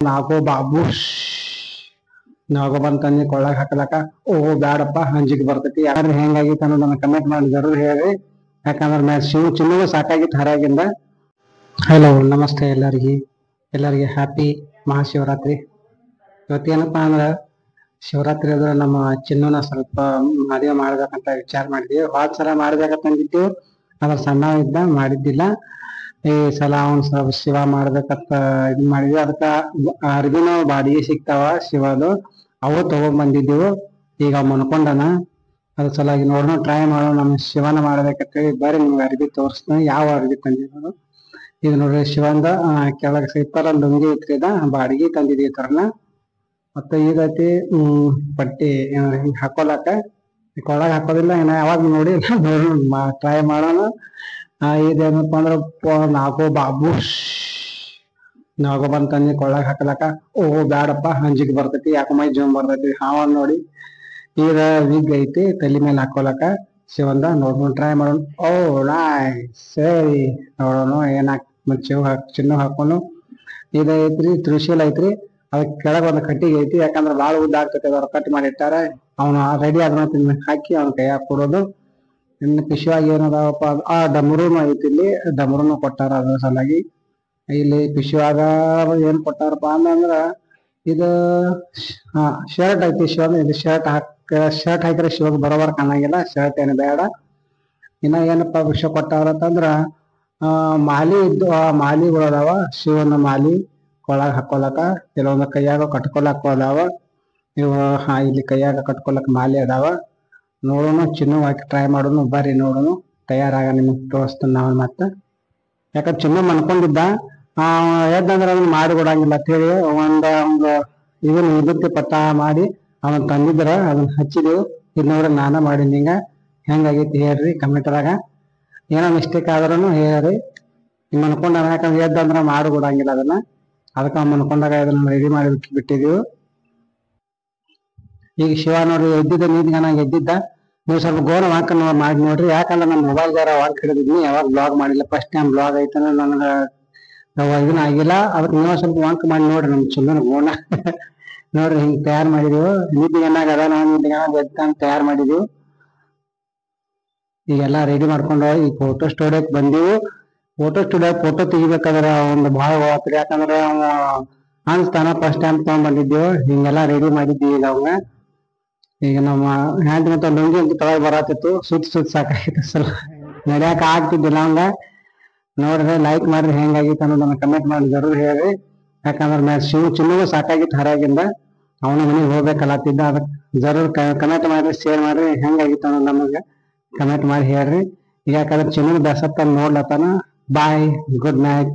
ನಾಗೋ ಬಾಬು ನಾಗೋ ಬಂತಂದಿ ಕೊಳ್ಳಾಗ ಹಾಕಲಕ ಓ ಬ್ಯಾಡಪ್ಪ ಅಂಜಿಗೆ ಬರ್ತೈತಿ. ಯಾಕಂದ್ರೆ ಹೆಂಗಾಗಿತ್ತು ಅನ್ನೋದು ನನ್ನ ಕಮೆಂಟ್ ಮಾಡಿ ಜರೂರ್ ಹೇಳಿ. ಯಾಕಂದ್ರೆ ಶಿವ ಚಿನ್ನಗೂ ಸಾಕಾಗಿತ್ತು ಹರಾಗಿಂದ. ಹಲೋ ನಮಸ್ತೆ ಎಲ್ಲರಿಗೆ ಹ್ಯಾಪಿ ಮಹಾಶಿವರಾತ್ರಿ. ಇವತ್ತೇನಪ್ಪಾ ಅಂದ್ರೆ ಶಿವರಾತ್ರಿ ಅದ್ರ ನಮ್ಮ ಚಿನ್ನನ ಸ್ವಲ್ಪ ಮದುವೆ ಮಾಡ್ಬೇಕಂತ ವಿಚಾರ ಮಾಡಿದ್ವಿ. ಹೋದ ಸಲ ಮಾಡ್ಬೇಕಂತಿದ್ವಿ, ಅದ್ರ ಸಣ್ಣ ಇದ್ದ ಮಾಡಿದ್ದಿಲ್ಲ. ಈ ಸಲ ಅವನ್ ಸ್ವಲ್ಪ ಶಿವ ಮಾಡ್ಬೇಕಂತ ಇದ್ ಮಾಡಿದ್ವಿ. ಅದಕ್ಕ ಅರ್ಬಿನೂ ಬಾಡಿಗೆ ಸಿಗ್ತಾವ ಶಿವದು, ಅವು ತಗೊಂಡ್ ಬಂದಿದ್ದೀವಿ. ಈಗ ಮನ್ಕೊಂಡನ, ಅದ್ರ ಸಲಾಗಿ ನೋಡೋಣ, ಟ್ರೈ ಮಾಡೋಣ ನಮ್ಮ ಶಿವನ ಮಾಡ್ಬೇಕಂತೇಳಿ. ಬರ್ರಿ ನಿಮ್ಗೆ ಅರ್ಬಿ ತೋರಿಸ್ತೀನಿ ಯಾವ ಅರ್ಬಿ ತಂದಿರೋದು. ಇದು ನೋಡ್ರಿ ಶಿವಂದ ಕೆಳಗೆ ಸಿಗ್ತಾರ ಲುಂಗಿ ಐತ್ರಿ, ಇದ ಬಾಡಿಗೆ ತಂದಿದ್ದೀವಿ ತರನ. ಮತ್ತೆ ಇದೈತಿ ಪಟ್ಟಿ ಹಿಂಗ್ ಹಾಕೊಳಕ, ಕೊಳಗ ಹಾಕೋದಿಲ್ಲ ಏನ ಯಾವಾಗ ನೋಡಿ ಟ್ರೈ ಮಾಡೋಣ. ಇದೇನಪ್ಪ ಅಂದ್ರ ನಾಗೋ ಬಂತಂದಿ ಕೊಳ್ಳಾಗ ಹಾಕಲಕ ಓ ಬ್ಯಾಡಪ್ಪ ಅಂಜಿಗೆ ಬರ್ತೈತಿ, ಯಾಕ ಮೈ ಜೋಮ್ ಬರ್ತೈತಿ. ಹಾವ ನೋಡಿ ಈಗ ವಿಗ್ ಐತಿ ತಲೆ ಮೇಲೆ ಹಾಕೊಳಕ ಶಿವಂದ. ನೋಡ್ಕೊಂಡು ಟ್ರೈ ಮಾಡೋಣ. ಓ ನಾಯ್ ಸರಿ ನೋಡೋಣ ಚಿನ್ನ ಹಾಕೊಂಡು. ಇದೈತ್ರಿ ತ್ರಿಶೂಲ್ ಐತ್ರಿ, ಅದಕ್ಕೆ ಕೆಳಗೆ ಒಂದು ಕಟ್ಟಿಗೆ ಐತಿ. ಯಾಕಂದ್ರೆ ಬಾಳ ಉದ್ದ ಆಗ್ತೈತಿ, ಅವ್ರು ಕಟ್ ಮಾಡಿ ಇಟ್ಟಾರ. ಅವನು ರೆಡಿ ಆದ್ಮೇಲೆ ಹಾಕಿ ಅವ್ನ ಕೈಯಾಗ ಕೊಡೋದು. ಇನ್ನು ಪಿಶುವಾಗಿ ಏನದಾವಪ್ಪ ಆ ಡಮರುನು ಐತಿ, ಇಲ್ಲಿ ಡಮರುನು ಕೊಟ್ಟಾರ. ಅದ್ರ ಸಲಾಗಿ ಇಲ್ಲಿ ಪಿಶುವಾಗ ಏನ್ ಕೊಟ್ಟಾರಪ್ಪ ಅಂದ್ರ ಇದು ಶರ್ಟ್ ಐತಿ. ಶಿವ ಇದು ಶರ್ಟ್ ಹಾಕಿದ್ರೆ ಶಿವಾಗ ಬರೋಬರ್ ಕಾಣಂಗಿಲ್ಲ, ಶರ್ಟ್ ಏನು ಬೇಡ. ಇನ್ನ ಏನಪ್ಪಾ ವಿಷಯ ಕೊಟ್ಟಾರ ಅಂತಂದ್ರ ಮಾಲಿ ಇದ್ದು, ಆ ಮಾಲಿಗಳು ಅದಾವ. ಶಿವನ ಮಾಲಿ ಕೊಳಗ ಹಾಕೊಳಕ, ಕೆಲವೊಂದು ಕೈಯಾಗ ಕಟ್ಕೊಳಕ್ ಅದಾವ. ಇವ ಇಲ್ಲಿ ಕೈಯಾಗ ಕಟ್ಕೊಳಕ್ ಮಾಲಿ ಅದಾವ. ನೋಡೋಣ, ಚಿನ್ನ ಹಾಕಿ ಟ್ರೈ ಮಾಡೋಣ. ಬರ್ರಿ ನೋಡೋಣ, ತಯಾರಾಗ ನಿಮಗ್ ತೋರಿಸ್ತಾನ ನಾವ್ ಮತ್ತ. ಯಾಕಂದ್ರೆ ಚಿನ್ನ ಮನ್ಕೊಂಡಿದ್ದ ಎದ್ದಂದ್ರೆ ಅದನ್ನ ಮಾಡಿ ಕೊಡಂಗಿಲ್ಲ ಅಂತ ಹೇಳಿ ಒಂದು ಇದನ್ನ ಇದಕ್ಕೆ ಪಟ್ಟ ಮಾಡಿ ಅವನ್ ತಂದಿದ್ರ ಅದನ್ನ ಹಚ್ಚಿದೆವು. ಇದ್ ನೋಡ್ರಿ ನಾನ ಮಾಡೀನಿ. ಹಿಂಗ ಹೆಂಗಾಗೈತಿ ಹೇಳ್ರಿ ಕಮೆಂಟ್ದಾಗ. ಏನೋ ಮಿಸ್ಟೇಕ್ ಆದ್ರೂ ಹೇಳ್ರಿ. ಮನ್ಕೊಂಡ ಯಾಕಂದ್ರೆ ಎದ್ದಂದ್ರ ಮಾಡಿ ಕೊಡಂಗಿಲ್ಲ ಅದನ್ನ, ಅದಕ್ಕ ಮನ್ಕೊಂಡಾಗ ಅದನ್ನ ರೆಡಿ ಮಾಡಿ ಬಿಟ್ಟಿದೀವಿ. ಈಗ ಶಿವ ನೋಡ್ರಿ ಎದ್ದಿದ್ದ ನೀತಿಗೆ ಎದ್ದಿದ್ದ. ನೀವು ಸ್ವಲ್ಪ ಗೋಣ ವಾಂಕ ಮಾಡಿ ನೋಡ್ರಿ. ಯಾಕಂದ್ರೆ ನಮ್ಮ ಮೊಬೈಲ್ ಜಾರ ವಾಂಕ್ ಹಿಡಿದಿದ್ನಿ, ಯಾವಾಗ ಬ್ಲಾಗ್ ಮಾಡಿಲ್ಲ. ಫಸ್ಟ್ ಟೈಮ್ ಬ್ಲಾಗ್ ಐತನ ನನಗೆ ಇದನ್ನ ಆಗಿಲ್ಲ. ಅದಕ್ಕೆ ನೀವು ಸ್ವಲ್ಪ ವಾಂಕ್ ಮಾಡಿ ನೋಡ್ರಿ ನಮ್ ಚಿನ್ನನ ಗೋಣ. ನೋಡ್ರಿ ಹಿಂಗ್ ತಯಾರು ಮಾಡಿದೀವಿ. ನೀತಿಗೆ ಅದ ನಾವು ನೀತಿಗೆ ತಯಾರು ಮಾಡಿದೀವಿ. ಈಗೆಲ್ಲಾ ರೆಡಿ ಮಾಡ್ಕೊಂಡು ಈ ಫೋಟೋ ಸ್ಟುಡಿಯೋಕ್ ಬಂದೀವಿ. ಫೋಟೋ ತೆಗಿಬೇಕಾದ್ರೆ ಒಂದು ಭಾಳ ಹೋಗ್ತ್ರಿ. ಯಾಕಂದ್ರೆ ಅನ್ಸ್ತಾನ ಫಸ್ಟ್ ಟೈಮ್ ತಗೊಂಡ್ ಬಂದಿದ್ದೀವಿ. ಹಿಂಗೆಲ್ಲಾ ರೆಡಿ ಮಾಡಿದ್ದೀವಿ. ಈಗ ಅವಂಗ ಈಗ ನಮ್ಮ ಹ್ಯಾಂಡ್ ಮತ್ತೆ ಲುಂಗಿ ಅಂತ ತಳಗ್ ಬರತ್ತಿತ್ತು, ಸುತ್ತ ಸಾಕಾಗಿತ್ತು. ಸ್ವಲ್ಪ ನಡ್ಯಾಕ ಆಗ್ತಿದ್ದಿಲ್ಲ ಅವಂಗ. ನೋಡ್ರಿ ಲೈಕ್ ಮಾಡ್ರಿ, ಹೆಂಗಾಗಿತ್ತು ಅನ್ನೋದನ್ನ ಕಮೆಂಟ್ ಮಾಡಿ ಜರೂರ್ ಹೇಳ್ರಿ. ಯಾಕಂದ್ರೆ ಚಿನ್ನಗೂ ಸಾಕಾಗಿತ್ತು ಹರಾಗಿಂದ, ಅವನ ಮನೆಗೆ ಹೋಗ್ಬೇಕಲ್ಲತ್ತಿದ್ದ. ಅದಕ್ಕೆ ಜರೂರ್ ಕಮೆಂಟ್ ಮಾಡ್ರಿ, ಶೇರ್ ಮಾಡ್ರಿ, ಹೆಂಗಾಗಿತ್ತು ಅನ್ನೋದು ನಮಗೆ ಕಮೆಂಟ್ ಮಾಡಿ ಹೇಳ್ರಿ. ಯಾಕಂದ್ರೆ ಚಿನ್ನ ಬೆಸತ್ತ ನೋಡ್ಲತ್ತಾನ. ಬಾಯ್, ಗುಡ್ ನೈಟ್.